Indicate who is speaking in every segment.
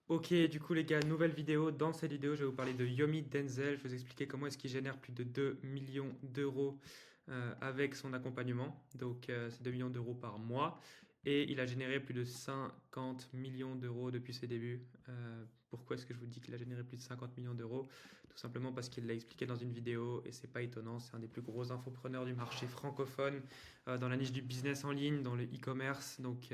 Speaker 1: Ok, du coup les gars, nouvelle vidéo. Dans cette vidéo, je vais vous parler de Yomi Denzel. Je vais vous expliquer comment est-ce qu'il génère plus de 2 millions d'euros avec son accompagnement. Donc c'est 2 millions d'euros par mois. Et il a généré plus de 50 millions d'euros depuis ses débuts. Pourquoi est-ce que je vous dis qu'il a généré plus de 50 millions d'euros? Tout simplement parce qu'il l'a expliqué dans une vidéo et c'est pas étonnant. C'est un des plus gros infopreneurs du marché francophone dans la niche du business en ligne, dans le e-commerce. Donc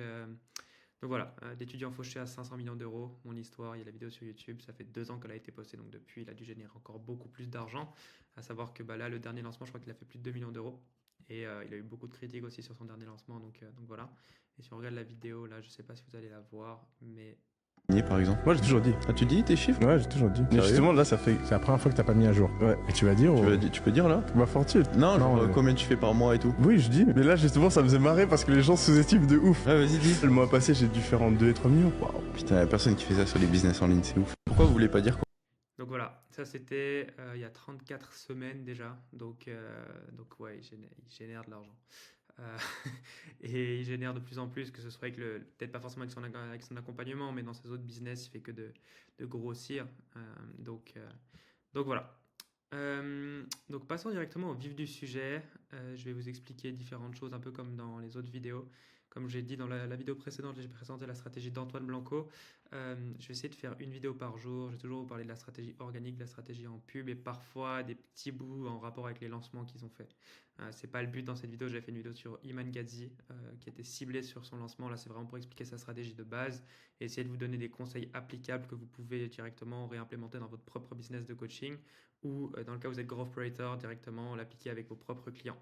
Speaker 1: voilà, d'étudiant fauché à 500 millions d'euros, mon histoire, il y a la vidéo sur YouTube, ça fait 2 ans qu'elle a été postée, donc depuis il a dû générer encore beaucoup plus d'argent, à savoir que bah, là le dernier lancement je crois qu'il a fait plus de 2 millions d'euros, et il a eu beaucoup de critiques aussi sur son dernier lancement, donc voilà. Et si on regarde la vidéo, là je sais pas si vous allez la voir, mais...
Speaker 2: Par exemple.
Speaker 3: Moi, j'ai toujours dit.
Speaker 2: Ah, tu dis tes chiffres?
Speaker 3: Ouais, j'ai toujours dit. Mais
Speaker 2: Sérieux?
Speaker 3: justement, là, c'est la première fois que t'as pas mis à jour.
Speaker 2: Ouais.
Speaker 3: Et tu vas dire,
Speaker 2: Tu peux dire là?
Speaker 3: ma fortune.
Speaker 2: Non, genre,
Speaker 3: Non,
Speaker 2: combien tu fais par mois et tout?
Speaker 3: Oui, je dis. Mais là, justement, ça me faisait marrer parce que les gens sous-estiment de ouf.
Speaker 2: Ouais, vas-y, dis.
Speaker 3: Le mois passé, j'ai dû faire entre 2 et 3 millions. Waouh.
Speaker 2: Putain, y'a personne qui fait ça sur les business en ligne, c'est ouf. Pourquoi vous voulez pas dire quoi?
Speaker 1: Donc voilà, ça c'était il y a 34 semaines déjà, donc ouais, il génère de l'argent. Euh, et il génère de plus en plus, que ce soit avec peut-être pas forcément avec son accompagnement, mais dans ses autres business, il fait que de grossir. Euh, donc, euh, donc voilà. Donc passons directement au vif du sujet. Je vais vous expliquer différentes choses, un peu comme dans les autres vidéos. Comme j'ai dit dans la vidéo précédente, j'ai présenté la stratégie d'Antoine Blanco. Je vais essayer de faire une vidéo par jour. Je vais toujours vous parler de la stratégie organique, de la stratégie en pub et parfois des petits bouts en rapport avec les lancements qu'ils ont fait. C'est pas le but dans cette vidéo. J'avais fait une vidéo sur Iman Gadzhi qui était ciblée sur son lancement. Là, c'est vraiment pour expliquer sa stratégie de base et essayer de vous donner des conseils applicables que vous pouvez directement réimplémenter dans votre propre business de coaching ou dans le cas où vous êtes growth operator, directement l'appliquer avec vos propres clients.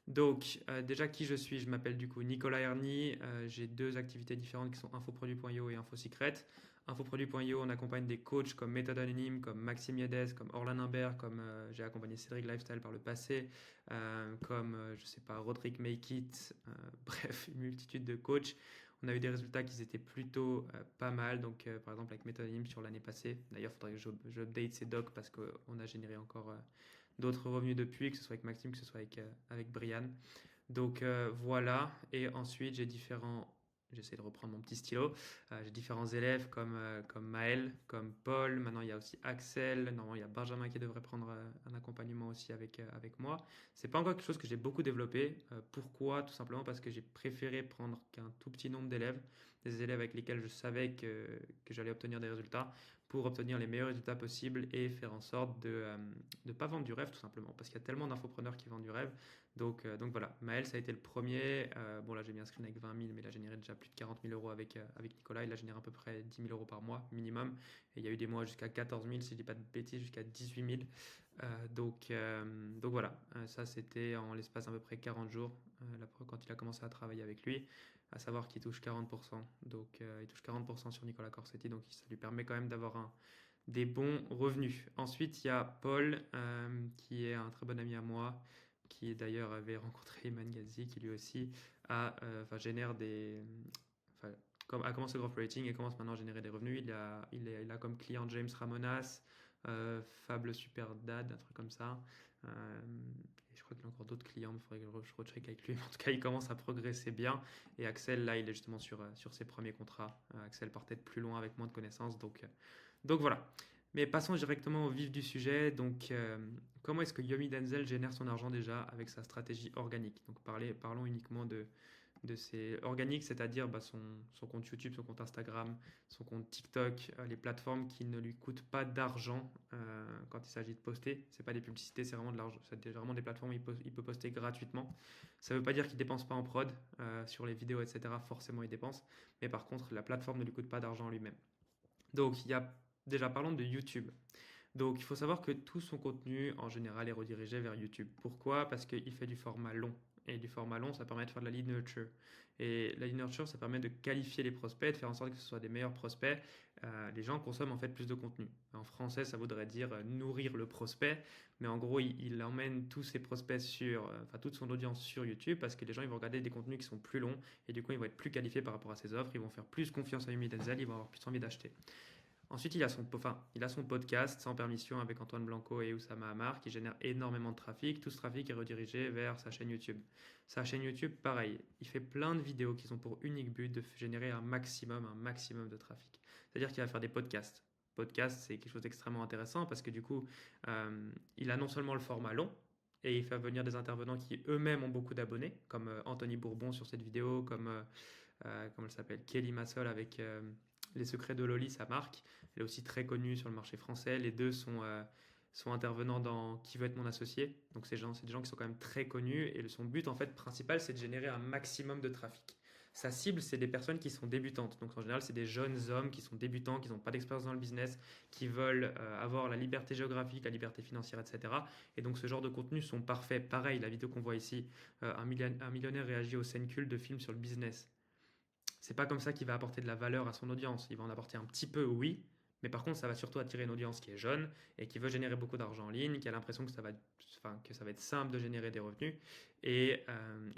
Speaker 1: Donc, déjà qui je suis, je m'appelle du coup Nicolas Erny, j'ai deux activités différentes qui sont infoproduit.io et InfoSecret. Infoproduit.io, on accompagne des coachs comme Méthode Anonyme, comme Maxime Yedez, comme Orlan Imbert, comme j'ai accompagné Cédric Lifestyle par le passé, comme, je sais pas, Roderick Make It, bref, une multitude de coachs. On a eu des résultats qui étaient plutôt pas mal, donc par exemple avec Méthode Anonyme sur l'année passée. D'ailleurs, il faudrait que je update ces docs parce qu'on a généré encore d'autres revenus depuis, que ce soit avec Maxime, que ce soit avec Brian. Donc voilà, et ensuite j'essaie de reprendre mon petit stylo, j'ai différents élèves comme Maël, comme Paul, maintenant il y a aussi Axel, normalement il y a Benjamin qui devrait prendre un accompagnement aussi avec moi. C'est pas encore quelque chose que j'ai beaucoup développé. Pourquoi? Tout simplement parce que j'ai préféré prendre qu'un tout petit nombre d'élèves, des élèves avec lesquels je savais que j'allais obtenir des résultats, pour obtenir les meilleurs résultats possibles et faire en sorte de ne pas vendre du rêve tout simplement, parce qu'il y a tellement d'infopreneurs qui vendent du rêve. Donc voilà, Maël, ça a été le premier. Bon, là, j'ai mis un screen avec 20 000, mais il a généré déjà plus de 40 000 euros avec Nicolas. Il a généré à peu près 10 000 euros par mois minimum. Et il y a eu des mois jusqu'à 14 000, si je dis pas de bêtises, jusqu'à 18 000. Donc voilà, ça c'était en l'espace d'à peu près 40 jours, quand il a commencé à travailler avec lui, à savoir qu'il touche 40%. Donc il touche 40% sur Nicolas Corsetti, donc ça lui permet quand même d'avoir des bons revenus. Ensuite, il y a Paul, qui est un très bon ami à moi, qui d'ailleurs avait rencontré Iman Gadzhi, qui lui aussi génère enfin, a commencé le growth rating et commence maintenant à générer des revenus. Il a comme client James Ramonas, Fable Super Dad, un truc comme ça. Et je crois qu'il a encore d'autres clients, mais il faudrait que je recheck avec lui. En tout cas, il commence à progresser bien. Et Axel, là, il est justement sur ses premiers contrats. Axel partait de plus loin avec moins de connaissances. Donc voilà. Mais passons directement au vif du sujet. Donc, comment est-ce que Yomi Denzel génère son argent déjà avec sa stratégie organique? Donc, parlons uniquement de ses organiques, c'est-à-dire son compte YouTube, son compte Instagram, son compte TikTok, les plateformes qui ne lui coûtent pas d'argent quand il s'agit de poster. C'est pas des publicités, c'est vraiment de l'argent. C'est vraiment des plateformes où il peut poster gratuitement. Ça veut pas dire qu'il dépense pas en prod sur les vidéos, etc. Forcément, il dépense. Mais par contre, la plateforme ne lui coûte pas d'argent lui-même. Donc, il y a déjà parlons de YouTube. Donc, il faut savoir que tout son contenu, en général, est redirigé vers YouTube. Pourquoi? Parce qu'il fait du format long. Et du format long, ça permet de faire de la lead nurture. Et la lead nurture, ça permet de qualifier les prospects, de faire en sorte que ce soit des meilleurs prospects. Les gens consomment en fait plus de contenu. En français, ça voudrait dire nourrir le prospect. Mais en gros, il emmène tous ses prospects toute son audience sur YouTube parce que les gens ils vont regarder des contenus qui sont plus longs et du coup, ils vont être plus qualifiés par rapport à ses offres. Ils vont faire plus confiance à Yumi Denzel, ils vont avoir plus envie d'acheter. Ensuite, il a son podcast Sans permission avec Antoine Blanco et Oussama Hamar qui génère énormément de trafic. Tout ce trafic est redirigé vers sa chaîne YouTube. Sa chaîne YouTube, pareil, il fait plein de vidéos qui ont pour unique but de générer un maximum de trafic. C'est-à-dire qu'il va faire des podcasts. Podcast, c'est quelque chose d'extrêmement intéressant parce que du coup, il a non seulement le format long, et il fait venir des intervenants qui eux-mêmes ont beaucoup d'abonnés, comme Anthony Bourbon sur cette vidéo, comme comment elle s'appelle, Kelly Massol avec Les Secrets de Loli, sa marque. Elle est aussi très connue sur le marché français. Les deux sont intervenants dans Qui veut être mon associé. Donc c'est des gens qui sont quand même très connus et son but en fait principal c'est de générer un maximum de trafic. Sa cible, c'est des personnes qui sont débutantes. Donc en général, c'est des jeunes hommes qui sont débutants, qui n'ont pas d'expérience dans le business, qui veulent avoir la liberté géographique, la liberté financière, etc. Et donc ce genre de contenus sont parfaits. Pareil, la vidéo qu'on voit ici, un millionnaire réagit aux scènes cultes de films sur le business. C'est pas comme ça qu'il va apporter de la valeur à son audience. Il va en apporter un petit peu, oui, mais par contre, ça va surtout attirer une audience qui est jeune et qui veut générer beaucoup d'argent en ligne, qui a l'impression que ça va être simple de générer des revenus. Et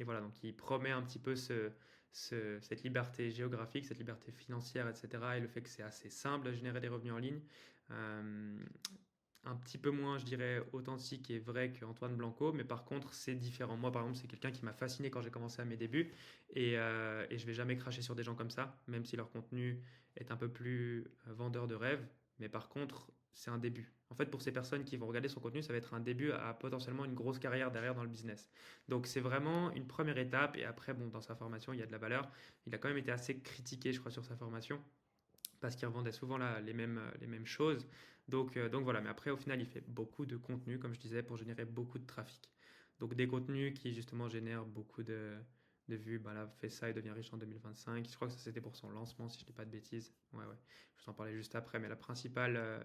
Speaker 1: voilà, donc il promet un petit peu cette liberté géographique, cette liberté financière, etc. Et le fait que c'est assez simple de générer des revenus en ligne. Euh, un petit peu moins, je dirais, authentique et vrai qu'Antoine Blanco, mais par contre, c'est différent. Moi, par exemple, c'est quelqu'un qui m'a fasciné quand j'ai commencé à mes débuts, et je vais jamais cracher sur des gens comme ça, même si leur contenu est un peu plus vendeur de rêve, mais par contre, c'est un début. En fait, pour ces personnes qui vont regarder son contenu, ça va être un début à potentiellement une grosse carrière derrière dans le business. Donc, c'est vraiment une première étape, et après, bon, dans sa formation, il y a de la valeur. Il a quand même été assez critiqué, je crois, sur sa formation parce qu'il revendait souvent les mêmes choses. Donc voilà, mais après au final il fait beaucoup de contenu, comme je disais, pour générer beaucoup de trafic. Donc des contenus qui justement génèrent beaucoup de vues. Bah là, fait ça et devient riche en 2025. Je crois que ça c'était pour son lancement, si je ne dis pas de bêtises. Ouais, ouais. Je vous en parlais juste après, mais la principale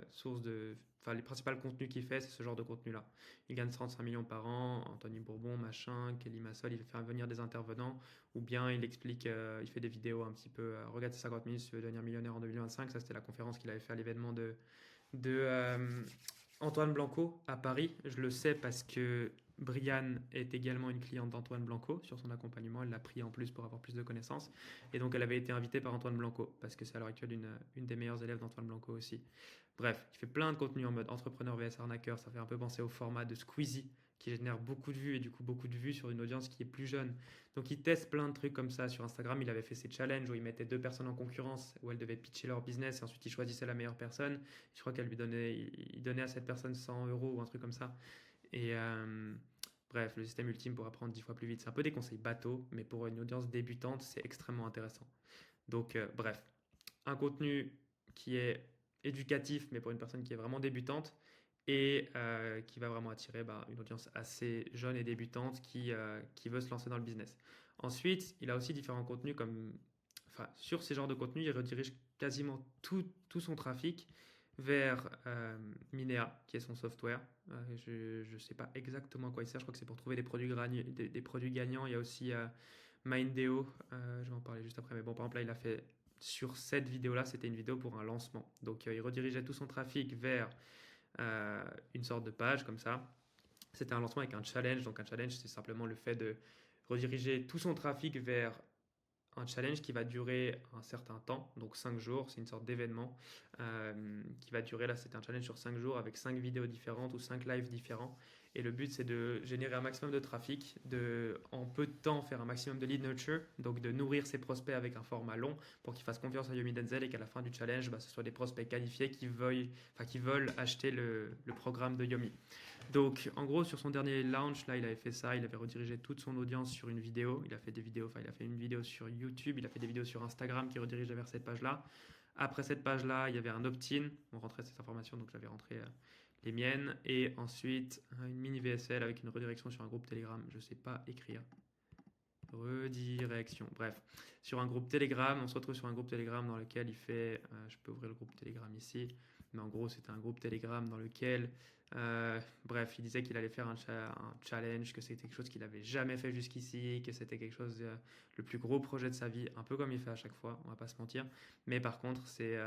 Speaker 1: les principaux contenus qu'il fait, c'est ce genre de contenu-là. Il gagne 35 millions par an, Anthony Bourbon, machin, Kelly Massol, il fait venir des intervenants, ou bien il explique, il fait des vidéos un petit peu, regarde ces 50 minutes si tu veux devenir millionnaire en 2025. Ça, c'était la conférence qu'il avait fait à l'événement de Antoine Blanco à Paris. Je le sais parce que Brianne est également une cliente d'Antoine Blanco sur son accompagnement. Elle l'a pris en plus pour avoir plus de connaissances. Et donc, elle avait été invitée par Antoine Blanco parce que c'est à l'heure actuelle une des meilleures élèves d'Antoine Blanco aussi. Bref, il fait plein de contenu en mode entrepreneur vs arnaqueur. Ça fait un peu penser au format de Squeezie qui génère beaucoup de vues et du coup beaucoup de vues sur une audience qui est plus jeune. Donc, il teste plein de trucs comme ça sur Instagram. Il avait fait ses challenges où il mettait deux personnes en concurrence, où elles devaient pitcher leur business et ensuite il choisissait la meilleure personne. Je crois il donnait à cette personne 100 euros ou un truc comme ça. Et bref, le système ultime pour apprendre 10 fois plus vite. C'est un peu des conseils bateaux, mais pour une audience débutante, c'est extrêmement intéressant. Donc, bref, un contenu qui est éducatif, mais pour une personne qui est vraiment débutante et qui va vraiment attirer une audience assez jeune et débutante qui veut se lancer dans le business. Ensuite, il a aussi différents contenus sur ces genres de contenus, il redirige quasiment tout son trafic vers Minea, qui est son software. Je ne sais pas exactement à quoi il sert, je crois que c'est pour trouver des produits gagnants. Il y a aussi Mindeo, je vais en parler juste après, mais bon, par exemple là, il a fait sur cette vidéo-là, c'était une vidéo pour un lancement. Donc il redirigeait tout son trafic vers une sorte de page comme ça. C'était un lancement avec un challenge, donc un challenge c'est simplement le fait de rediriger tout son trafic vers un challenge qui va durer un certain temps, donc 5 jours, c'est une sorte d'événement qui va durer, là c'était un challenge sur 5 jours avec 5 vidéos différentes ou 5 lives différents. Et le but c'est de générer un maximum de trafic, en peu de temps faire un maximum de lead nurture, donc de nourrir ses prospects avec un format long pour qu'ils fassent confiance à Yomi Denzel et qu'à la fin du challenge, ce soit des prospects qualifiés qui veulent acheter le programme de Yomi. Donc, en gros, sur son dernier launch, là, il avait fait ça. Il avait redirigé toute son audience sur une vidéo. Il a fait une vidéo sur YouTube. Il a fait des vidéos sur Instagram qui redirigeaient vers cette page-là. Après cette page-là, il y avait un opt-in. On rentrait cette information, donc j'avais rentré les miennes. Et ensuite, une mini VSL avec une redirection sur un groupe Telegram. Je ne sais pas écrire. Redirection. Bref, sur un groupe Telegram, on se retrouve sur un groupe Telegram dans lequel il fait. Je peux ouvrir le groupe Telegram ici, mais en gros, c'était un groupe Telegram dans lequel. Bref, il disait qu'il allait faire un challenge, que c'était quelque chose qu'il n'avait jamais fait jusqu'ici, que c'était quelque chose, le plus gros projet de sa vie, un peu comme il fait à chaque fois, on va pas se mentir. Mais par contre, c'est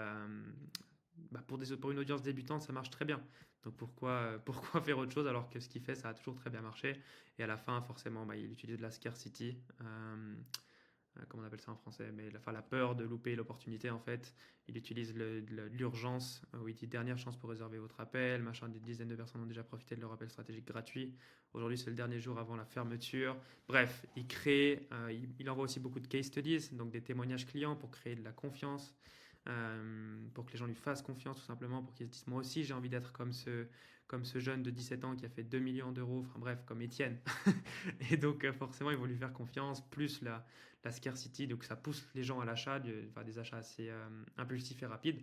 Speaker 1: pour une audience débutante, ça marche très bien. Donc pourquoi faire autre chose alors que ce qu'il fait, ça a toujours très bien marché. Et à la fin, forcément, il utilise de la scarcity. comment on appelle ça en français, mais la peur de louper l'opportunité en fait. Il utilise l'urgence, où il dit dernière chance pour réserver votre appel, machin, des dizaines de personnes ont déjà profité de leur appel stratégique gratuit. Aujourd'hui, c'est le dernier jour avant la fermeture. Bref, il crée, il envoie aussi beaucoup de case studies, donc des témoignages clients pour créer de la confiance, pour que les gens lui fassent confiance tout simplement, pour qu'ils se disent moi aussi j'ai envie d'être comme ce jeune de 17 ans qui a fait 2 millions d'euros, enfin bref, comme Étienne. Et donc forcément, ils vont lui faire confiance, plus la scarcity, donc ça pousse les gens à l'achat, des achats assez impulsifs et rapides.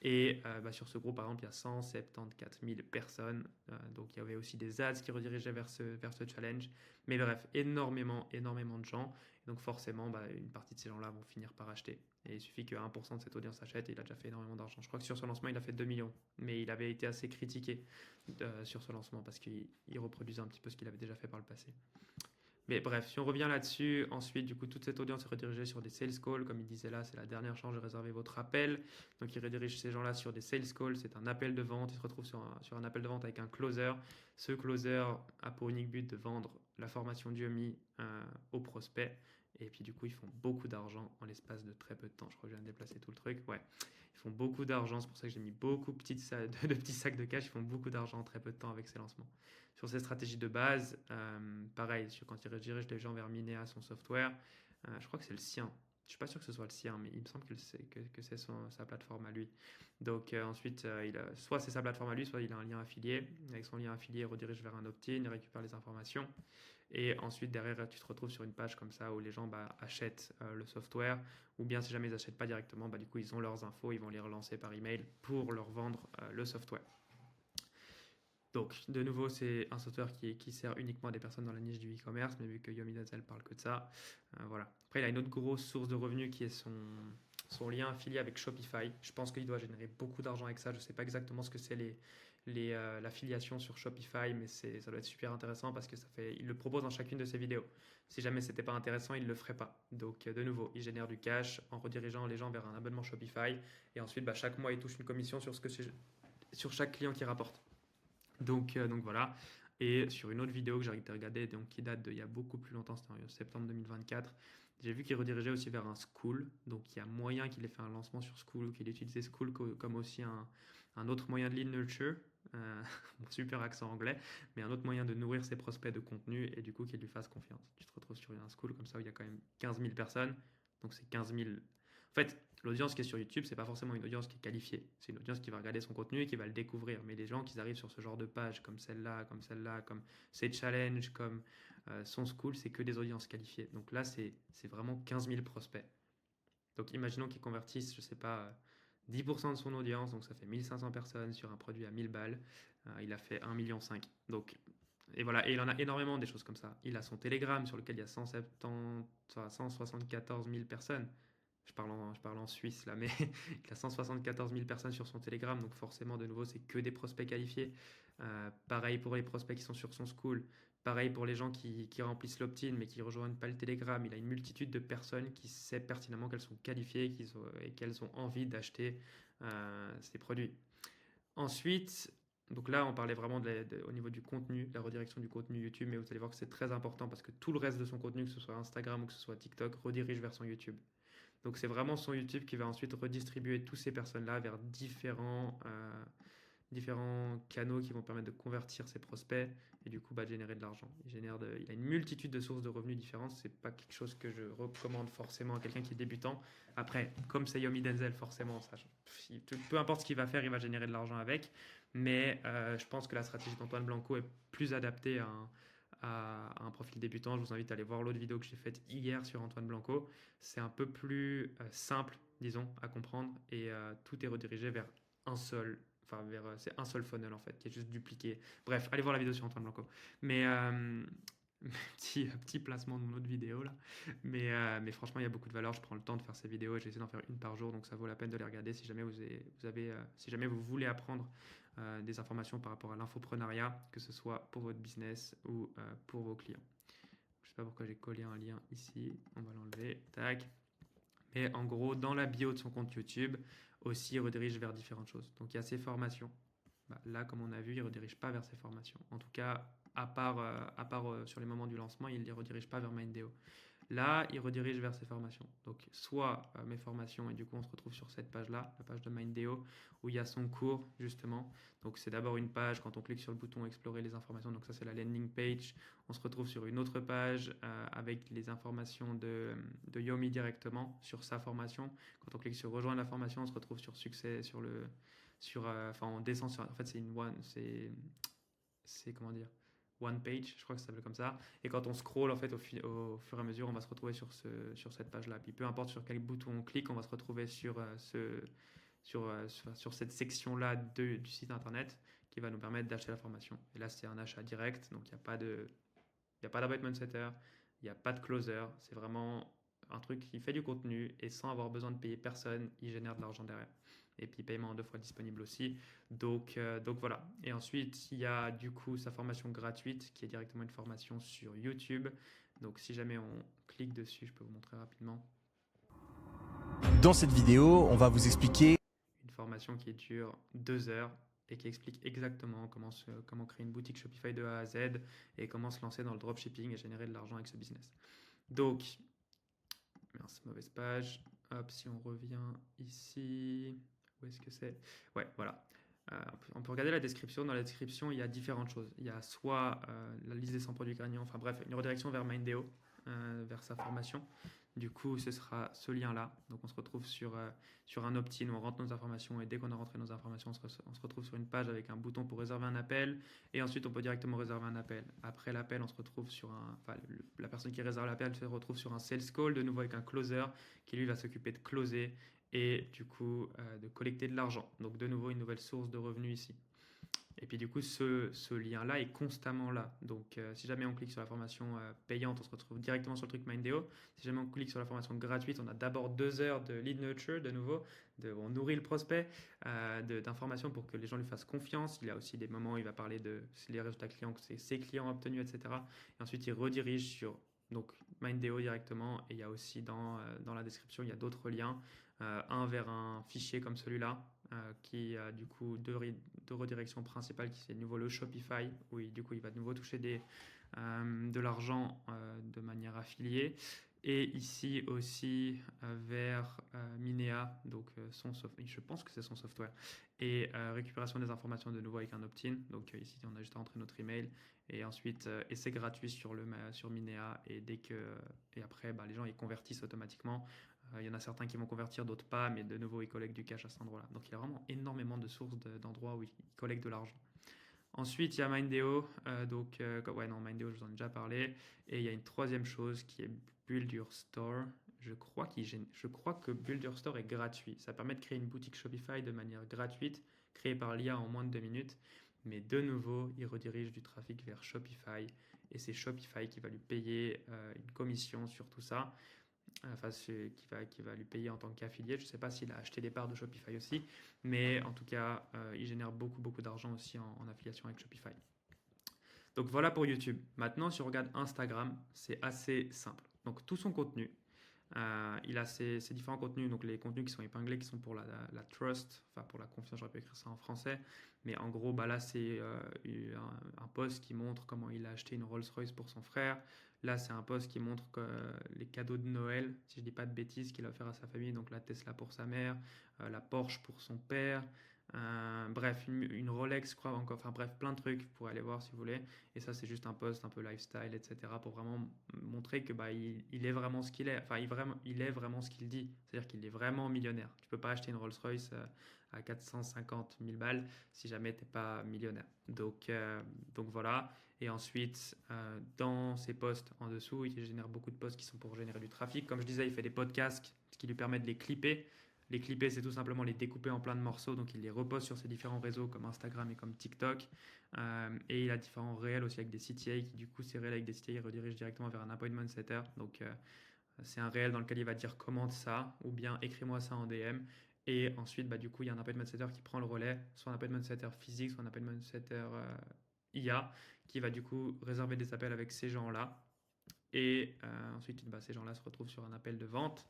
Speaker 1: Et sur ce groupe, par exemple, il y a 174 000 personnes. Donc il y avait aussi des ads qui redirigeaient vers ce challenge. Mais bref, énormément de gens. Et donc forcément, une partie de ces gens-là vont finir par acheter. Et il suffit que 1% de cette audience achète et il a déjà fait énormément d'argent. Je crois que sur ce lancement, il a fait 2 millions. Mais il avait été assez critiqué sur ce lancement parce qu'il reproduisait un petit peu ce qu'il avait déjà fait par le passé. Mais bref, si on revient là-dessus, ensuite, du coup, toute cette audience est redirigée sur des sales calls. Comme il disait là, c'est la dernière chance de réserver votre appel. Donc, il redirige ces gens-là sur des sales calls. C'est un appel de vente. Il se retrouve sur un appel de vente avec un closer. Ce closer a pour unique but de vendre la formation Udemy au prospect. Et puis, du coup, ils font beaucoup d'argent en l'espace de très peu de temps. Je crois que je viens de déplacer tout le truc. Ouais, ils font beaucoup d'argent. C'est pour ça que j'ai mis beaucoup de petits sacs de cash. Ils font beaucoup d'argent en très peu de temps avec ces lancements. Sur ces stratégies de base, pareil, quand il redirige les gens vers Minea, son software, je crois que c'est le sien. Je ne suis pas sûr que ce soit le sien, mais il me semble que c'est sa plateforme à lui. Donc ensuite, soit c'est sa plateforme à lui, soit il a un lien affilié. Avec son lien affilié, il redirige vers un opt-in, il récupère les informations. Et ensuite, derrière, tu te retrouves sur une page comme ça où les gens achètent le software. Ou bien si jamais ils n'achètent pas directement, du coup, ils ont leurs infos, ils vont les relancer par email pour leur vendre le software. Donc, de nouveau, c'est un software qui sert uniquement à des personnes dans la niche du e-commerce, mais vu que Yomi Denzel parle que de ça, voilà. Après, il a une autre grosse source de revenus qui est son lien affilié avec Shopify. Je pense qu'il doit générer beaucoup d'argent avec ça. Je ne sais pas exactement ce que c'est l'affiliation sur Shopify, mais ça doit être super intéressant parce que il le propose dans chacune de ses vidéos. Si jamais c'était pas intéressant, il ne le ferait pas. Donc, de nouveau, il génère du cash en redirigeant les gens vers un abonnement Shopify. Et ensuite, chaque mois, il touche une commission sur chaque client qui rapporte. Donc voilà. Et sur une autre vidéo que j'ai arrêté de regarder, donc qui date d'il y a beaucoup plus longtemps, c'était en septembre 2024, j'ai vu qu'il redirigeait aussi vers un Skool. Donc il y a moyen qu'il ait fait un lancement sur Skool ou qu'il ait utilisé Skool comme aussi un autre moyen de lead nurture. Super accent anglais, mais un autre moyen de nourrir ses prospects de contenu et du coup qu'il lui fasse confiance. Tu te retrouves sur un Skool comme ça où il y a quand même 15 000 personnes. Donc c'est 15 000. En fait, l'audience qui est sur YouTube, c'est pas forcément une audience qui est qualifiée. C'est une audience qui va regarder son contenu et qui va le découvrir. Mais les gens qui arrivent sur ce genre de page, comme celle-là, comme ces challenges, comme son school, c'est que des audiences qualifiées. Donc là, c'est vraiment 15 000 prospects. Donc imaginons qu'ils convertissent, je sais pas, 10% de son audience, donc ça fait 1500 personnes sur un produit à 1000 balles. Il a fait 1,5 million. Donc, et voilà, et il en a énormément des choses comme ça. Il a son Telegram sur lequel il y a 174 000 personnes. Je parle en Suisse là, mais il a 174 000 personnes sur son Telegram, donc forcément, de nouveau, c'est que des prospects qualifiés. Pareil pour les prospects qui sont sur son school. Pareil pour les gens qui remplissent l'opt-in mais qui ne rejoignent pas le Telegram. Il a une multitude de personnes qui savent pertinemment qu'elles sont qualifiées et qu'elles ont envie d'acheter ces produits. Ensuite, donc là, on parlait vraiment au niveau du contenu, de la redirection du contenu YouTube, mais vous allez voir que c'est très important parce que tout le reste de son contenu, que ce soit Instagram ou que ce soit TikTok, redirige vers son YouTube. Donc c'est vraiment son YouTube qui va ensuite redistribuer toutes ces personnes-là vers différents canaux qui vont permettre de convertir ses prospects et du coup de générer de l'argent. Il a une multitude de sources de revenus différentes. C'est pas quelque chose que je recommande forcément à quelqu'un qui est débutant. Après, comme c'est Yomi Denzel, forcément, peu importe ce qu'il va faire, il va générer de l'argent avec. Mais je pense que la stratégie d'Antoine Blanco est plus adaptée à un profil débutant. Je vous invite à aller voir l'autre vidéo que j'ai faite hier sur Antoine Blanco. C'est un peu plus simple, disons, à comprendre et tout est redirigé vers c'est un seul funnel en fait, qui est juste dupliqué. Bref, allez voir la vidéo sur Antoine Blanco. Mais petit placement de mon autre vidéo là. Mais franchement, il y a beaucoup de valeur. Je prends le temps de faire ces vidéos et j'essaie d'en faire une par jour, donc ça vaut la peine de les regarder si jamais si jamais vous voulez apprendre des informations par rapport à l'infoprenariat, que ce soit pour votre business ou pour vos clients. Je sais pas pourquoi j'ai collé un lien ici. On va l'enlever. Tac. Mais en gros, dans la bio de son compte YouTube, aussi, il redirige vers différentes choses. Donc, il y a ses formations. Là, comme on a vu, il ne redirige pas vers ses formations. En tout cas, à part sur les moments du lancement, il ne les redirige pas vers Mindeo. Là, il redirige vers ses formations. Donc, soit mes formations, et du coup, on se retrouve sur cette page-là, la page de Mindeo, où il y a son cours, justement. Donc, c'est d'abord une page, quand on clique sur le bouton Explorer les informations, donc ça, c'est la landing page. On se retrouve sur une autre page avec les informations de Yomi directement sur sa formation. Quand on clique sur Rejoindre la formation, on se retrouve sur Succès, enfin, on descend sur. En fait, c'est comment dire, one page, je crois que ça s'appelle comme ça. Et quand on scroll en fait au fur et à mesure, on va se retrouver sur cette page-là. Puis peu importe sur quel bouton on clique, on va se retrouver sur cette section-là du site internet qui va nous permettre d'acheter la formation. Et là, c'est un achat direct, donc il n'y a pas d'appointment setter, il n'y a pas de closer. C'est vraiment un truc qui fait du contenu et sans avoir besoin de payer personne, il génère de l'argent derrière. Et puis paiement en 2 fois disponible aussi. Donc voilà. Et ensuite, il y a du coup sa formation gratuite qui est directement une formation sur YouTube. Donc si jamais on clique dessus, je peux vous montrer rapidement.
Speaker 4: Dans cette vidéo, on va vous expliquer
Speaker 1: Une formation qui dure 2 heures et qui explique exactement comment créer une boutique Shopify de A à Z et comment se lancer dans le dropshipping et générer de l'argent avec ce business. Donc, mince, mauvaise page. Hop, si on revient ici, où est-ce que c'est? Ouais, voilà. On peut regarder la description. Dans la description, il y a différentes choses. Il y a soit la liste des 100 produits gagnants, enfin bref, une redirection vers Mindeo, vers sa formation. Du coup, ce sera ce lien-là. Donc, on se retrouve sur un opt-in où on rentre nos informations et dès qu'on a rentré nos informations, on se retrouve sur une page avec un bouton pour réserver un appel et ensuite, on peut directement réserver un appel. Après l'appel, on se retrouve la personne qui réserve l'appel se retrouve sur un sales call, de nouveau avec un closer qui lui va s'occuper de closer et du coup de collecter de l'argent. Donc, de nouveau, une nouvelle source de revenus ici. Et puis du coup, ce lien-là est constamment là. Donc si jamais on clique sur la formation payante, on se retrouve directement sur le truc Mindeo. Si jamais on clique sur la formation gratuite, on a d'abord 2 heures de lead nurture, de nouveau, on nourrit le prospect d'informations pour que les gens lui fassent confiance. Il y a aussi des moments où il va parler de les résultats clients, que c'est ses clients obtenus, etc. Et ensuite, il redirige sur donc Mindeo directement. Et il y a aussi dans la description, il y a d'autres liens. Un vers un fichier comme celui-là, qui a du coup deux redirections principales, qui c'est de nouveau le Shopify, où du coup il va de nouveau toucher de l'argent de manière affiliée. Et ici aussi vers Minea, donc je pense que c'est son software, et récupération des informations de nouveau avec un opt-in. Donc ici on a juste à entrer notre email et ensuite essai gratuit sur Minea et après les gens ils convertissent automatiquement. Il y en a certains qui vont convertir, d'autres pas, mais de nouveau ils collectent du cash à cet endroit-là. Donc il y a vraiment énormément de sources d'endroits où ils collectent de l'argent. Ensuite, il y a Mindeo. Mindeo, je vous en ai déjà parlé. Et il y a une troisième chose qui est Build Your Store. Je crois que Build Your Store est gratuit. Ça permet de créer une boutique Shopify de manière gratuite, créée par l'IA en moins de 2 minutes. Mais de nouveau, il redirige du trafic vers Shopify. Et c'est Shopify qui va lui payer une commission sur tout ça. Qui va lui payer en tant qu'affilié. Je ne sais pas s'il a acheté des parts de Shopify aussi, mais en tout cas, il génère beaucoup d'argent aussi en affiliation avec Shopify. Donc voilà pour YouTube. Maintenant, si on regarde Instagram, c'est assez simple. Donc tout son contenu, il a ses différents contenus, donc les contenus qui sont épinglés, qui sont pour la trust, enfin pour la confiance, j'aurais pu écrire ça en français, mais en gros, là c'est un post qui montre comment il a acheté une Rolls-Royce pour son frère. Là, c'est un post qui montre les cadeaux de Noël, si je dis pas de bêtises, qu'il a offert à sa famille, donc la Tesla pour sa mère, la Porsche pour son père. Bref, une Rolex, je crois, encore. Enfin bref, plein de trucs, vous pourrez aller voir si vous voulez. Et ça, c'est juste un post un peu lifestyle, etc. pour vraiment montrer que il est vraiment ce qu'il est. Enfin, il est vraiment ce qu'il dit. C'est-à-dire qu'il est vraiment millionnaire. Tu peux pas acheter une Rolls-Royce à 450 000 balles si jamais tu n'es pas millionnaire. Donc voilà. Et ensuite, dans ses posts en dessous, il génère beaucoup de posts qui sont pour générer du trafic. Comme je disais, il fait des podcasts, ce qui lui permet de les clipper. Les clipper, c'est tout simplement les découper en plein de morceaux. Donc, il les repose sur ses différents réseaux comme Instagram et comme TikTok. Et il a différents réels aussi avec des CTA qui, du coup, ces réels avec des CTA, il redirige directement vers un appointment setter. Donc, c'est un réel dans lequel il va dire commente ça ou bien écris-moi ça en DM. Et ensuite, du coup, il y a un appointment setter qui prend le relais, soit un appointment setter physique, soit un appointment setter IA, qui va du coup réserver des appels avec ces gens-là. Et ensuite, ces gens-là se retrouvent sur un appel de vente.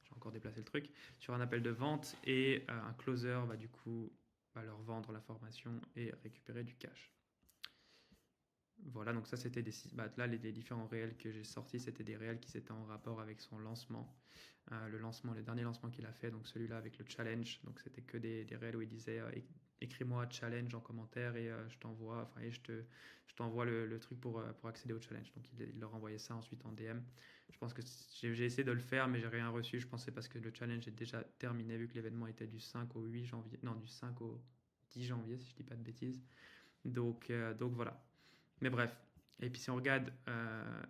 Speaker 1: J'ai encore déplacé le truc. Sur un appel de vente et un closer va du coup leur vendre la formation et récupérer du cash. Voilà, donc ça c'était là les différents réels que j'ai sortis, c'était des réels qui étaient en rapport avec son lancement. Le dernier lancement qu'il a fait, donc celui-là avec le challenge. Donc c'était que des réels où il disait écris-moi challenge en commentaire et je t'envoie le truc pour accéder au challenge. Donc il leur envoyait ça ensuite en DM. Je pense que j'ai essayé de le faire, mais j'ai rien reçu. Je pensais parce que le challenge est déjà terminé vu que l'événement était du 5 au 8 janvier, non, du 5 au 10 janvier si je dis pas de bêtises. Donc voilà. Mais bref. Et puis si on regarde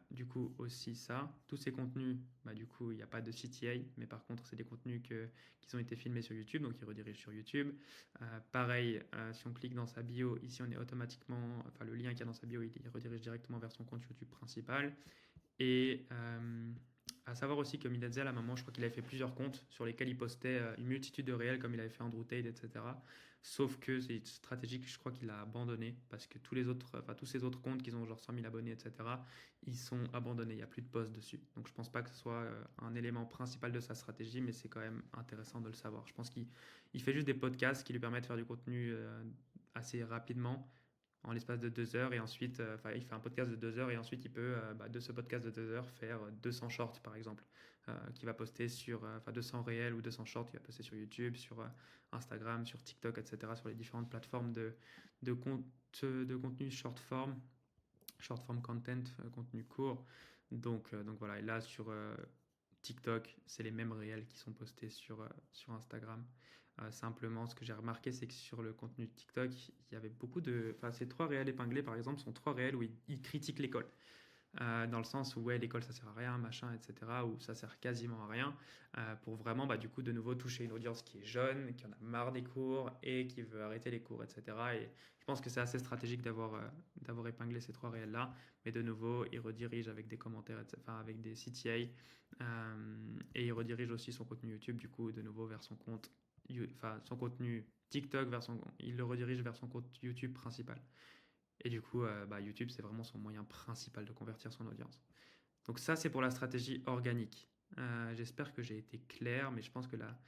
Speaker 1: du coup aussi ça, tous ces contenus, du coup il n'y a pas de CTA, mais par contre c'est des contenus qui ont été filmés sur YouTube, donc ils redirigent sur YouTube. Pareil, si on clique dans sa bio, ici on est automatiquement, enfin le lien qu'il y a dans sa bio, il redirige directement vers son compte YouTube principal. Et à savoir aussi que Midazel, à un moment, je crois qu'il avait fait plusieurs comptes sur lesquels il postait une multitude de réels comme il avait fait Andrew Tate, etc. Sauf que c'est une stratégie que je crois qu'il a abandonnée parce que tous ces autres comptes qui ont genre 100 000 abonnés, etc., ils sont abandonnés. Il n'y a plus de posts dessus. Donc je pense pas que ce soit un élément principal de sa stratégie, mais c'est quand même intéressant de le savoir. Je pense qu'il fait juste des podcasts qui lui permettent de faire du contenu assez rapidement en l'espace de 2 heures et ensuite il fait un podcast de 2 heures et ensuite il peut de ce podcast de 2 heures faire 200 shorts par exemple qu'il va poster sur 200 réels ou 200 shorts qu'il va poster sur YouTube, sur Instagram, sur TikTok, etc., sur les différentes plateformes de contenu short form content, contenu court. Donc voilà, et là sur TikTok, c'est les mêmes réels qui sont postés sur Instagram. Simplement, ce que j'ai remarqué, c'est que sur le contenu de TikTok, il y avait beaucoup de. Enfin, ces 3 réels épinglés, par exemple, sont 3 réels où ils critiquent l'école. Dans le sens où, ouais, l'école, ça sert à rien, machin, etc., où ça sert quasiment à rien, pour vraiment, du coup, de nouveau toucher une audience qui est jeune, qui en a marre des cours et qui veut arrêter les cours, etc. Et je pense que c'est assez stratégique d'avoir épinglé ces 3 réels-là, mais de nouveau, il redirige avec des commentaires, etc., avec des CTA, et il redirige aussi son contenu YouTube, du coup, de nouveau vers son compte, son contenu TikTok, il le redirige vers son compte YouTube principal. Et du coup, YouTube, c'est vraiment son moyen principal de convertir son audience. Donc ça, c'est pour la stratégie organique. J'espère que j'ai été clair, mais je pense que là,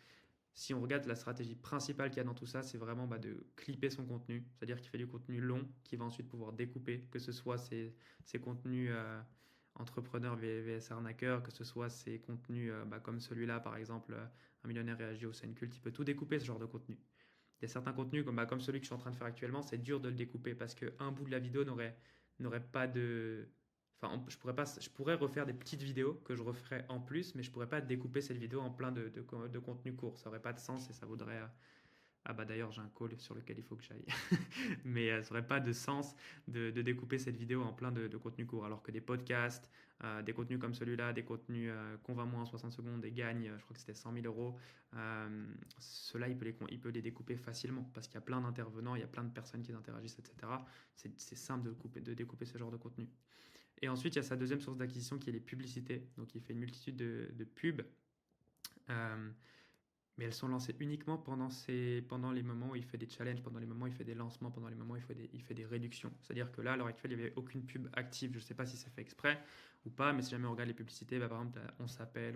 Speaker 1: si on regarde la stratégie principale qu'il y a dans tout ça, c'est vraiment de clipper son contenu. C'est-à-dire qu'il fait du contenu long, qu'il va ensuite pouvoir découper, que ce soit ses contenus entrepreneurs vs arnaqueurs, que ce soit ses contenus comme celui-là, par exemple, un millionnaire réagit au Seine-Culte, il peut tout découper ce genre de contenu. Il y a certains contenus comme celui que je suis en train de faire actuellement, c'est dur de le découper parce qu'un bout de la vidéo n'aurait pas de. Enfin, je pourrais refaire des petites vidéos que je referais en plus, mais je pourrais pas découper cette vidéo en plein de contenu court. Ça aurait pas de sens et ça vaudrait. Ah d'ailleurs, j'ai un call sur lequel il faut que j'aille. Mais ça n'aurait pas de sens de découper cette vidéo en plein de contenu court. Alors que des podcasts, des contenus comme celui-là, des contenus convainc-moi en 60 secondes et gagne, je crois que c'était 100 000 euros, ceux-là, il peut les découper facilement parce qu'il y a plein d'intervenants, il y a plein de personnes qui interagissent, etc. C'est simple de découper ce genre de contenu. Et ensuite, il y a sa deuxième source d'acquisition qui est les publicités. Donc, il fait une multitude de pubs. Mais elles sont lancées uniquement pendant les moments où il fait des challenges, pendant les moments où il fait des lancements, pendant les moments où il fait des réductions. C'est-à-dire que là, à l'heure actuelle, il n'y avait aucune pub active. Je ne sais pas si c'est fait exprès ou pas, mais si jamais on regarde les publicités, par exemple, on s'appelle.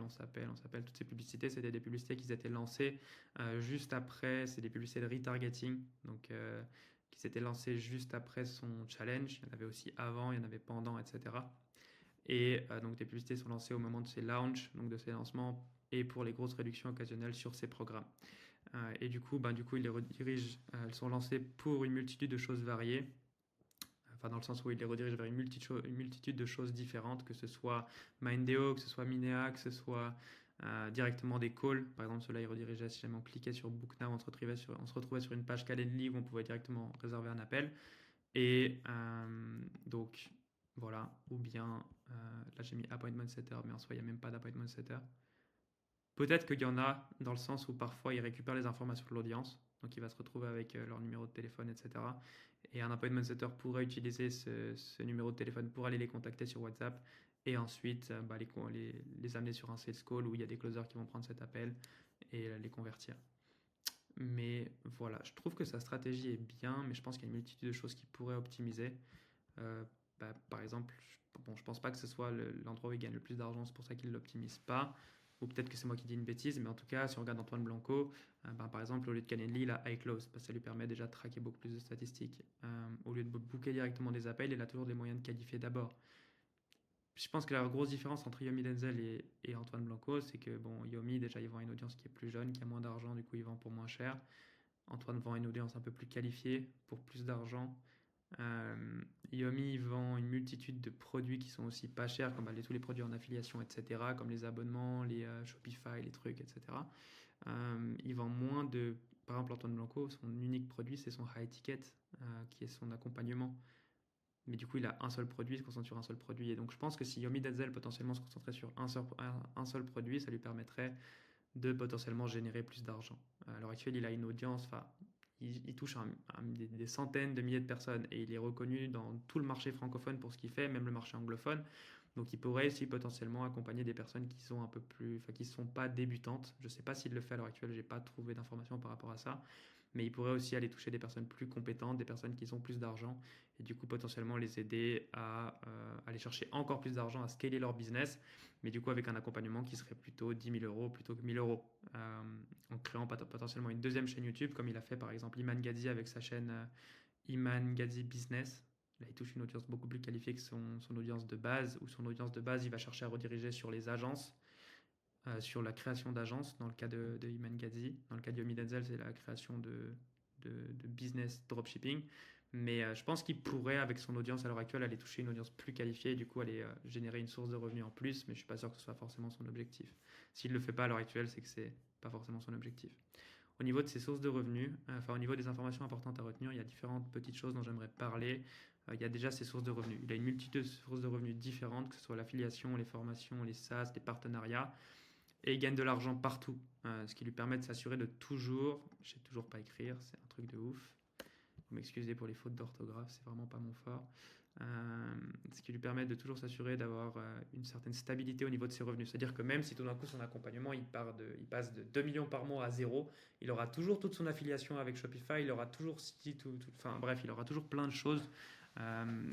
Speaker 1: Toutes ces publicités, c'était des publicités qui étaient lancées juste après. C'est des publicités de retargeting, donc qui s'étaient lancées juste après son challenge. Il y en avait aussi avant, il y en avait pendant, etc. Et donc des publicités sont lancées au moment de ses launches, donc de ses lancements, et pour les grosses réductions occasionnelles sur ses programmes. Et du coup, il les redirige, elles sont lancées pour une multitude de choses variées, enfin dans le sens où il les redirige vers une multitude de choses différentes, que ce soit Mindeo, que ce soit Minea, que ce soit directement des calls. Par exemple, cela il redirigeait, si jamais on cliquait sur Book Now, on se retrouvait sur une page Calendly où on pouvait directement réserver un appel. Et donc voilà, ou bien là j'ai mis appointment setter, mais en soi il n'y a même pas d'appointment setter. Peut-être qu'il y en a dans le sens où parfois il récupère les informations de l'audience, donc il va se retrouver avec leur numéro de téléphone, etc. Et un appointment setter pourrait utiliser ce numéro de téléphone pour aller les contacter sur WhatsApp et ensuite les amener sur un sales call où il y a des closers qui vont prendre cet appel et les convertir. Mais voilà, je trouve que sa stratégie est bien, mais je pense qu'il y a une multitude de choses qu'il pourrait optimiser. Par exemple, je pense pas que ce soit l'endroit où il gagne le plus d'argent, c'est pour ça qu'il ne l'optimise pas. ou peut-être que c'est moi qui dis une bêtise, mais en tout cas, si on regarde Antoine Blanco, par exemple, au lieu de Calendly, il a iClose, parce que ça lui permet déjà de traquer beaucoup plus de statistiques. Au lieu de booker directement des appels, il a toujours des moyens de qualifier d'abord. Je pense que la grosse différence entre Yomi Denzel et Antoine Blanco, c'est que bon, Yomi, déjà, il vend une audience qui est plus jeune, qui a moins d'argent, du coup, il vend pour moins cher. Antoine vend une audience un peu plus qualifiée pour plus d'argent. Yomi vend une multitude de produits qui sont aussi pas chers, comme tous les produits en affiliation, etc., comme les abonnements, les Shopify, les trucs, etc. Il vend moins de... Par exemple, Antoine Blanco, son unique produit, c'est son high ticket, qui est son accompagnement. Mais du coup, il a un seul produit, il se concentre sur un seul produit. Et donc, je pense que si Yomi Denzel potentiellement se concentrait sur un seul produit, ça lui permettrait de potentiellement générer plus d'argent. À l'heure actuelle, il a une audience, enfin, il touche des centaines de milliers de personnes et il est reconnu dans tout le marché francophone pour ce qu'il fait, même le marché anglophone. Donc, il pourrait aussi potentiellement accompagner des personnes qui sont un peu plus, enfin, qui ne sont pas débutantes. Je ne sais pas s'il le fait à l'heure actuelle, je n'ai pas trouvé d'informations par rapport à ça. Mais il pourrait aussi aller toucher des personnes plus compétentes, des personnes qui ont plus d'argent, et du coup potentiellement les aider à aller chercher encore plus d'argent, à scaler leur business, mais du coup avec un accompagnement qui serait plutôt 10 000 euros plutôt que 1 000 euros, en créant potentiellement une deuxième chaîne YouTube, comme il a fait par exemple Iman Gadzhi avec sa chaîne Iman Gadzhi Business. Là, il touche une audience beaucoup plus qualifiée que son audience de base, où son audience de base, il va chercher à rediriger sur les agences, sur la création d'agences, dans le cas de Iman Gadzhi. Dans le cas de Yomi Denzel, c'est la création de business dropshipping. Mais je pense qu'il pourrait, avec son audience à l'heure actuelle, aller toucher une audience plus qualifiée et du coup aller générer une source de revenus en plus, mais je ne suis pas sûr que ce soit forcément son objectif. S'il ne le fait pas à l'heure actuelle, c'est que ce n'est pas forcément son objectif. Au niveau de ses sources de revenus, au niveau des informations importantes à retenir, il y a différentes petites choses dont j'aimerais parler. Il y a déjà ses sources de revenus. Il a une multitude de sources de revenus différentes, que ce soit l'affiliation, les formations, les SaaS, les partenariats. Et il gagne de l'argent partout, ce qui lui permet de s'assurer de toujours, je sais toujours pas écrire, c'est un truc de ouf. Vous m'excusez pour les fautes d'orthographe, c'est vraiment pas mon fort. Ce qui lui permet de toujours s'assurer d'avoir une certaine stabilité au niveau de ses revenus. C'est-à-dire que même si tout d'un coup son accompagnement il passe de 2 millions par mois à 0, il aura toujours toute son affiliation avec Shopify, il aura toujours enfin bref, il aura toujours plein de choses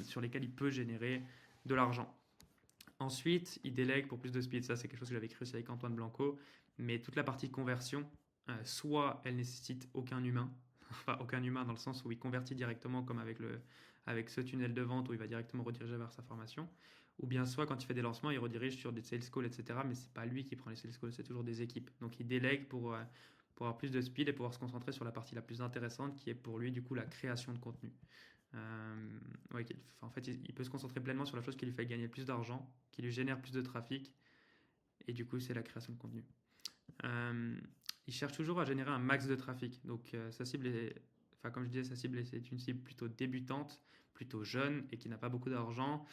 Speaker 1: sur lesquelles il peut générer de l'argent. Ensuite, il délègue pour plus de speed. Ça, c'est quelque chose que j'avais écrit aussi avec Antoine Blanco. Mais toute la partie conversion, soit elle nécessite aucun humain, enfin aucun humain dans le sens où il convertit directement comme avec ce tunnel de vente où il va directement rediriger vers sa formation, ou bien soit quand il fait des lancements, il redirige sur des sales calls, etc. Mais c'est pas lui qui prend les sales calls, c'est toujours des équipes. Donc il délègue pour avoir plus de speed et pouvoir se concentrer sur la partie la plus intéressante qui est pour lui du coup la création de contenu. Ouais, en fait, il peut se concentrer pleinement sur la chose qui lui fait gagner le plus d'argent, qui lui génère plus de trafic, et du coup, c'est la création de contenu. Il cherche toujours à générer un max de trafic. Donc, sa cible comme je disais, sa cible c'est une cible plutôt débutante, plutôt jeune et qui n'a pas beaucoup d'argent.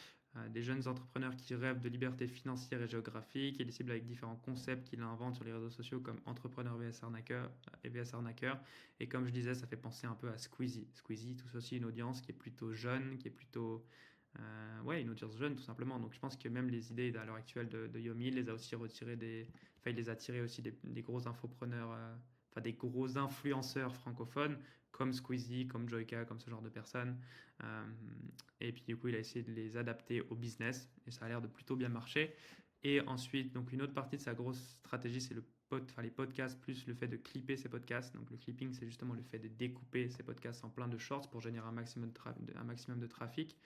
Speaker 1: Des jeunes entrepreneurs qui rêvent de liberté financière et géographique. Il les cible avec différents concepts qu'il invente sur les réseaux sociaux comme entrepreneur vs arnaqueur. Et comme je disais, ça fait penser un peu à Squeezie. Squeezie touche aussi une audience qui est plutôt jeune, qui est plutôt... une audience jeune tout simplement. Donc je pense que même les idées à l'heure actuelle de Yomi, il les a aussi retirées il les a tirées aussi des gros infopreneurs, des gros influenceurs francophones comme Squeezie, comme Joyka, comme ce genre de personnes. Et puis du coup, il a essayé de les adapter au business et ça a l'air de plutôt bien marcher. Et ensuite, donc une autre partie de sa grosse stratégie, c'est les podcasts plus le fait de clipper ses podcasts. Donc le clipping, c'est justement le fait de découper ses podcasts en plein de shorts pour générer un maximum de trafic.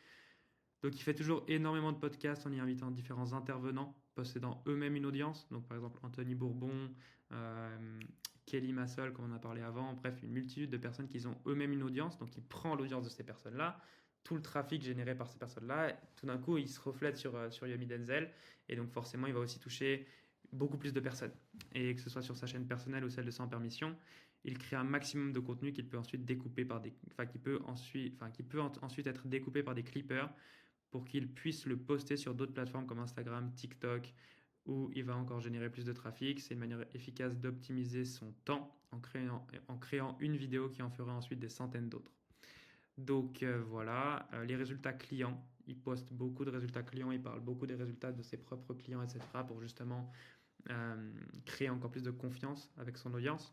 Speaker 1: Donc il fait toujours énormément de podcasts en y invitant différents intervenants, possédant eux-mêmes une audience. Donc par exemple Anthony Bourbon, Kelly Massol, comme on a parlé avant, bref, une multitude de personnes qui ont eux-mêmes une audience. Donc il prend l'audience de ces personnes-là, tout le trafic généré par ces personnes-là, tout d'un coup il se reflète sur Yomi Denzel, et donc forcément il va aussi toucher beaucoup plus de personnes. Et que ce soit sur sa chaîne personnelle ou celle de Sans Permission, il crée un maximum de contenu qu'il peut ensuite découper qui peut ensuite être découpé par des clippers pour qu'il puisse le poster sur d'autres plateformes comme Instagram, TikTok, où il va encore générer plus de trafic. C'est une manière efficace d'optimiser son temps en créant une vidéo qui en fera ensuite des centaines d'autres. Donc voilà, les résultats clients. Il poste beaucoup de résultats clients, il parle beaucoup des résultats de ses propres clients, etc. pour justement créer encore plus de confiance avec son audience.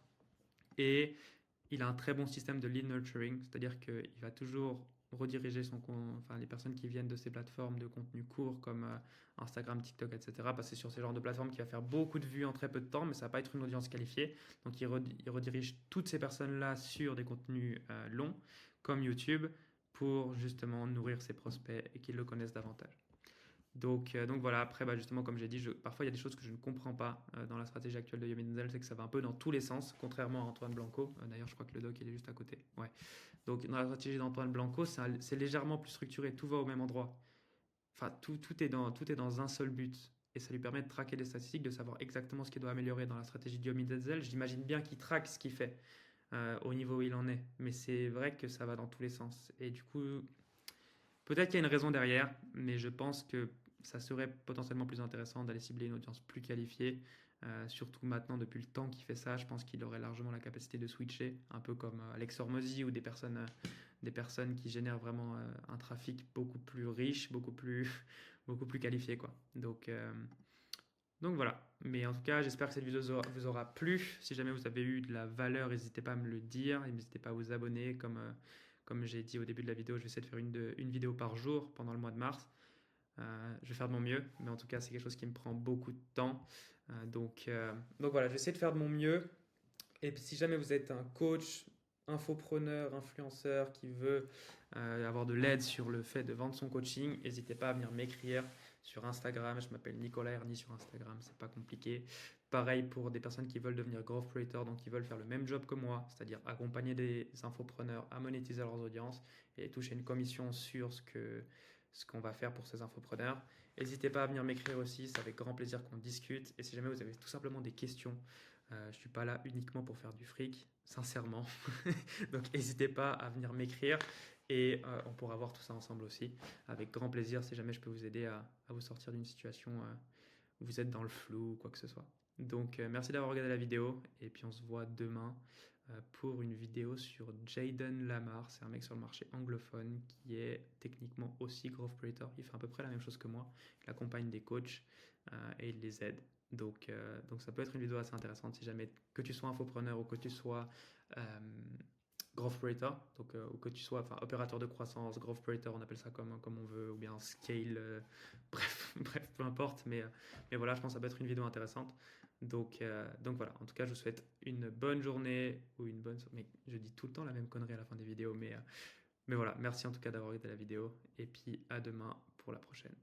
Speaker 1: Et il a un très bon système de lead nurturing, c'est-à-dire qu'il va toujours rediriger enfin, les personnes qui viennent de ces plateformes de contenu court comme Instagram, TikTok, etc. Parce que c'est sur ces genres de plateformes qu'il va faire beaucoup de vues en très peu de temps, mais ça va pas être une audience qualifiée. Donc il redirige toutes ces personnes-là sur des contenus longs comme YouTube pour justement nourrir ses prospects et qu'ils le connaissent davantage. Donc voilà, après, justement, comme j'ai dit, parfois il y a des choses que je ne comprends pas dans la stratégie actuelle de Yomi Denzel, c'est que ça va un peu dans tous les sens, contrairement à Antoine Blanco. D'ailleurs, je crois que le doc, il est juste à côté. Ouais. Donc dans la stratégie d'Antoine Blanco, c'est légèrement plus structuré, tout va au même endroit. Enfin, tout est dans un seul but. Et ça lui permet de traquer les statistiques, de savoir exactement ce qu'il doit améliorer dans la stratégie de Yomi Denzel. J'imagine bien qu'il traque ce qu'il fait au niveau où il en est. Mais c'est vrai que ça va dans tous les sens. Et du coup, peut-être qu'il y a une raison derrière, mais je pense que ça serait potentiellement plus intéressant d'aller cibler une audience plus qualifiée. Surtout maintenant, depuis le temps qu'il fait ça, je pense qu'il aurait largement la capacité de switcher, un peu comme Alex Hormozy ou des personnes qui génèrent vraiment un trafic beaucoup plus riche, beaucoup plus qualifié, quoi. Donc voilà. Mais en tout cas, j'espère que cette vidéo vous aura plu. Si jamais vous avez eu de la valeur, n'hésitez pas à me le dire. Et n'hésitez pas à vous abonner. Comme j'ai dit au début de la vidéo, je vais essayer de faire une vidéo par jour pendant le mois de mars. Je vais faire de mon mieux. Mais en tout cas, c'est quelque chose qui me prend beaucoup de temps. Donc voilà, je vais essayer de faire de mon mieux. Et puis si jamais vous êtes un coach, infopreneur, influenceur qui veut avoir de l'aide sur le fait de vendre son coaching, n'hésitez pas à venir m'écrire sur Instagram. Je m'appelle Nicolas Erny sur Instagram, c'est pas compliqué. Pareil pour des personnes qui veulent devenir growth creator, donc qui veulent faire le même job que moi, c'est-à-dire accompagner des infopreneurs à monétiser leurs audiences et toucher une commission sur ce qu'on va faire pour ces infopreneurs. N'hésitez pas à venir m'écrire aussi, c'est avec grand plaisir qu'on discute. Et si jamais vous avez tout simplement des questions, je ne suis pas là uniquement pour faire du fric, sincèrement. Donc n'hésitez pas à venir m'écrire et on pourra voir tout ça ensemble aussi. Avec grand plaisir si jamais je peux vous aider à vous sortir d'une situation où vous êtes dans le flou ou quoi que ce soit. Donc merci d'avoir regardé la vidéo et puis on se voit demain pour une vidéo sur Jayden Lamar. C'est un mec sur le marché anglophone qui est techniquement aussi growth creator. Il fait à peu près la même chose que moi. Il accompagne des coachs et il les aide. Donc ça peut être une vidéo assez intéressante si jamais que tu sois infopreneur ou que tu sois growth creator, ou que tu sois opérateur de croissance, growth creator, on appelle ça comme on veut, ou bien scale, bref, peu importe, mais voilà, je pense que ça peut être une vidéo intéressante. Donc voilà, en tout cas, je vous souhaite une bonne journée ou une bonne... Mais je dis tout le temps la même connerie à la fin des vidéos, mais voilà, merci en tout cas d'avoir regardé la vidéo, et puis à demain pour la prochaine.